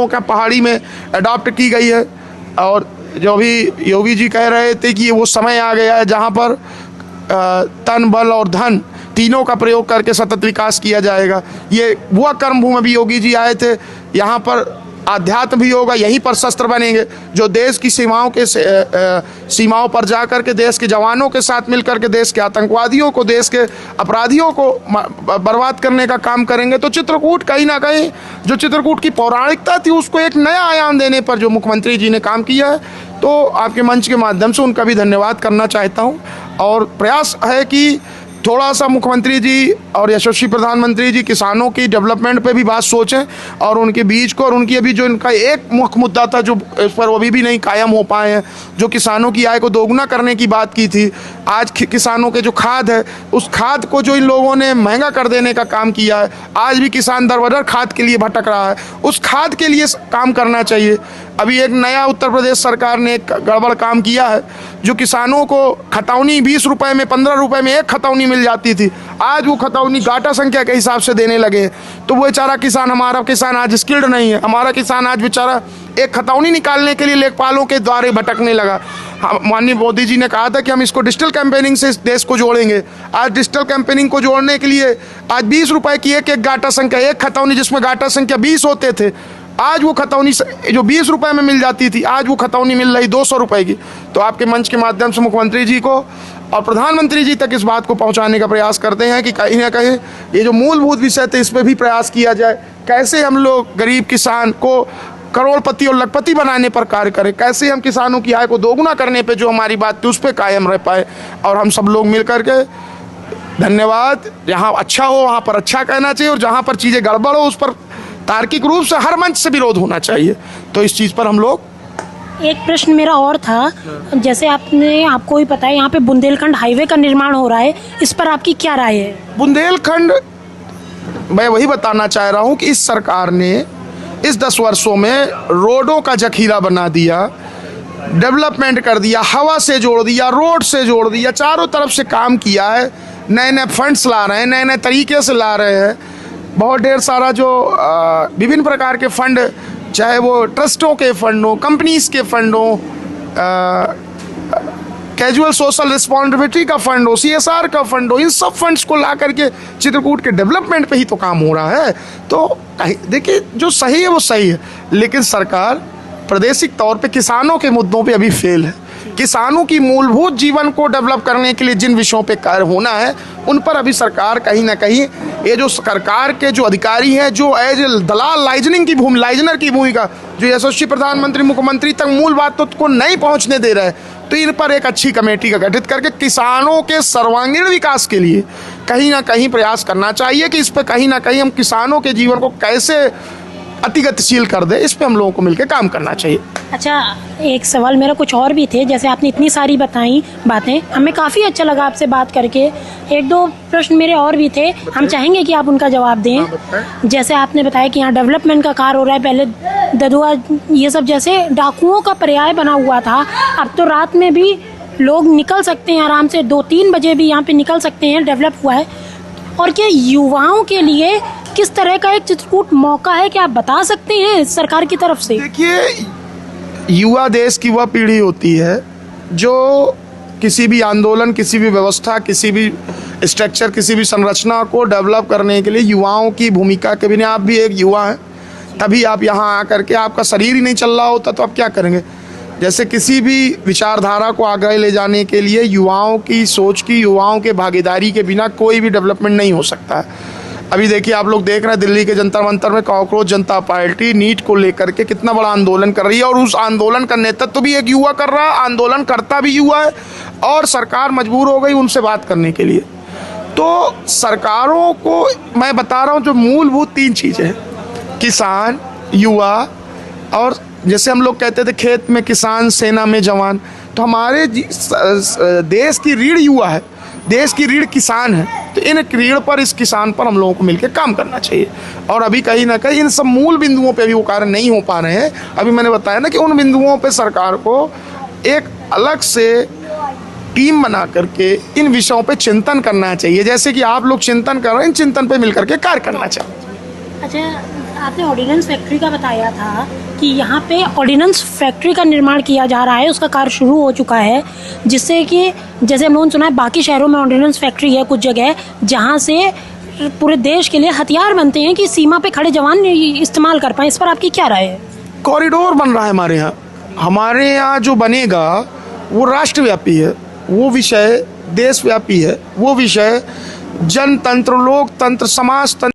लोगों का पहाड़ी में अडॉप्ट की गई है। और जो भी योगी जी कह रहे थे कि वो समय आ गया है जहाँ पर तन बल और धन तीनों का प्रयोग करके सतत विकास किया जाएगा। ये वह कर्मभूमि भी योगी जी आए थे, यहाँ पर आध्यात्म भी होगा, यहीं पर शस्त्र बनेंगे जो देश की सीमाओं पर जा कर के देश के जवानों के साथ मिलकर के देश के आतंकवादियों को, देश के अपराधियों को बर्बाद करने का काम करेंगे। तो चित्रकूट कहीं ना कहीं जो चित्रकूट की पौराणिकता थी उसको एक नया आयाम देने पर जो मुख्यमंत्री जी ने काम किया है, तो आपके मंच के माध्यम से उनका भी धन्यवाद करना चाहता हूँ। और प्रयास है कि थोड़ा सा मुख्यमंत्री जी और यशस्वी प्रधानमंत्री जी किसानों की डेवलपमेंट पे भी बात सोचें और उनके बीच को, और उनकी अभी जो इनका एक मुख्य मुद्दा था जो इस पर वो अभी नहीं कायम हो पाए हैं, जो किसानों की आय को दोगुना करने की बात की थी। आज किसानों के जो खाद है उस खाद को जो इन लोगों ने महंगा कर देने का काम किया है, आज भी किसान दर बदर खाद के लिए भटक रहा है, उस खाद के लिए काम करना चाहिए। अभी एक नया उत्तर प्रदेश सरकार ने एक गड़बड़ काम किया है, जो किसानों को खतौनी 20 रुपए में 15 रुपए में एक खतौनी मिल जाती थी, आज वो खतौनी गाटा संख्या के हिसाब से देने लगे। तो वो बेचारा किसान, हमारा किसान आज स्किल्ड नहीं है, हमारा किसान आज बेचारा एक खतौनी निकालने के लिए लेखपालों के द्वारे भटकने लगा। माननीय मोदी जी ने कहा था कि हम इसको डिजिटल कैंपेनिंग से इस देश को जोड़ेंगे। आज डिजिटल कैंपेनिंग को जोड़ने के लिए आज 20 रुपए की एक गाटा संख्या, एक खतौनी जिसमें गाटा संख्या 20 होते थे, आज वो खतौनी जो 20 रुपए में मिल जाती थी, आज वो खतौनी मिल रही 200 रुपए की। तो आपके मंच के माध्यम से मुख्यमंत्री जी को और प्रधानमंत्री जी तक इस बात को पहुंचाने का प्रयास करते हैं कि कहीं ना कहीं ये जो मूलभूत विषय थे इस पर भी प्रयास किया जाए। कैसे हम लोग गरीब किसान को करोड़पति और लखपति बनाने पर कार्य करें, कैसे हम किसानों की आय को दोगुना करने पे जो हमारी बात थी उस पर कायम रह पाए। और हम सब लोग मिल करके धन्यवाद, जहाँ अच्छा हो वहाँ पर अच्छा कहना चाहिए और जहाँ पर चीज़ें गड़बड़ हो उस पर तार्किक रूप से हर मंच से विरोध होना चाहिए। तो इस चीज़ पर हम लोग एक प्रश्न मेरा और था, जैसे आपको ही पता है यहाँ पे बुंदेलखंड हाईवे का निर्माण हो रहा है, इस पर आपकी क्या राय है? बुंदेलखंड, मैं वही बताना चाह रहा हूँ कि इस सरकार ने इस 10 वर्षों में रोडों का जखीरा बना दिया, डेवलपमेंट कर दिया, हवा से जोड़ दिया, रोड से जोड़ दिया, चारों तरफ से काम किया है। नए नए फंड्स ला रहे हैं, नए नए तरीके से ला रहे हैं। बहुत ढेर सारा जो विभिन्न प्रकार के फंड, चाहे वो ट्रस्टों के फंड हो, कंपनीज के फंड हो, कैजुअल सोशल रिस्पॉन्सिबिलिटी का फंड हो, CSR का फंड हो, इन सब फंड्स को ला करके चित्रकूट के डेवलपमेंट पे ही तो काम हो रहा है। तो देखिए जो सही है वो सही है, लेकिन सरकार प्रादेशिक तौर पे किसानों के मुद्दों पे अभी फेल है। किसानों की मूलभूत जीवन को डेवलप करने के लिए जिन विषयों पे कार्य होना है उन पर अभी सरकार कहीं ना कहीं, ये जो सरकार के जो अधिकारी हैं जो एज दलाल लाइजनर की भूमिका, जो यशस्वी प्रधानमंत्री मुख्यमंत्री तक मूल बात को नहीं पहुंचने दे रहा है, तो इन पर एक अच्छी कमेटी का गठित करके किसानों के सर्वांगीण विकास के लिए कहीं ना कहीं प्रयास करना चाहिए कि इस पर कहीं ना कहीं हम किसानों के जीवन को कैसे अतिगतिशील कर दे, इस पे हम लोगों को मिलकर काम करना चाहिए। अच्छा, एक सवाल मेरा कुछ और भी थे, जैसे आपने इतनी सारी बताई बातें, हमें काफ़ी अच्छा लगा आपसे बात करके। एक दो प्रश्न मेरे और भी थे, हम चाहेंगे कि आप उनका जवाब दें। जैसे आपने बताया कि यहाँ डेवलपमेंट का कार्य हो रहा है, पहले ददुआ ये सब जैसे डाकुओं का पर्याय बना हुआ था, अब तो रात में भी लोग निकल सकते हैं आराम से, 2-3 बजे भी यहाँ पे निकल सकते हैं, डेवलप हुआ है। और क्या युवाओं के लिए किस तरह का एक चित्रकूट मौका है, क्या आप बता सकते हैं सरकार की तरफ से? देखिए, युवा देश की वह पीढ़ी होती है जो किसी भी आंदोलन, किसी भी व्यवस्था, किसी भी स्ट्रक्चर, किसी भी संरचना को डेवलप करने के लिए युवाओं की भूमिका के बिना, आप भी एक युवा हैं, तभी आप यहाँ आकर के, आपका शरीर ही नहीं चल रहा होता तो आप क्या करेंगे। जैसे किसी भी विचारधारा को आगे ले जाने के लिए युवाओं की सोच की, युवाओं के भागीदारी के बिना कोई भी डेवलपमेंट नहीं हो सकता है। अभी देखिए, आप लोग देख रहे हैं दिल्ली के जंतर मंतर में कॉकरोच जनता पार्टी नीट को लेकर के कितना बड़ा आंदोलन कर रही है, और उस आंदोलन का नेतृत्व भी एक युवा कर रहा है, आंदोलन करता भी युवा है, और सरकार मजबूर हो गई उनसे बात करने के लिए। तो सरकारों को मैं बता रहा हूँ जो मूलभूत 3 चीज़ें हैं, किसान, युवा, और जैसे हम लोग कहते थे खेत में किसान सेना में जवान, तो हमारे देश की रीढ़ युवा है, देश की रीढ़ किसान है। तो इन रीढ़ पर, इस किसान पर हम लोगों को मिलकर काम करना चाहिए। और अभी कहीं ना कहीं इन सब मूल बिंदुओं पे भी वो कार्य नहीं हो पा रहे हैं। अभी मैंने बताया ना कि उन बिंदुओं पे सरकार को एक अलग से टीम बना करके इन विषयों पे चिंतन करना चाहिए, जैसे कि आप लोग चिंतन कर रहे हैं, इन चिंतन पे मिलकर के कार्य करना चाहिए। अच्छा, आपने ऑर्डिनेंस फैक्ट्री का बताया था कि यहाँ पे ऑर्डिनेंस फैक्ट्री का निर्माण किया जा रहा है, उसका कार्य शुरू हो चुका है, जिससे कि जैसे हम लोगों ने सुना है बाकी शहरों में ऑर्डिनेंस फैक्ट्री है कुछ जगह, जहाँ से पूरे देश के लिए हथियार बनते हैं कि सीमा पे खड़े जवान इस्तेमाल कर पाएं। इस पर आपकी क्या राय है? कॉरिडोर बन रहा है हमारे यहाँ जो बनेगा वो राष्ट्रव्यापी है, वो विषय देशव्यापी है, वो विषय जनतंत्र, लोकतंत्र, समाजतंत्र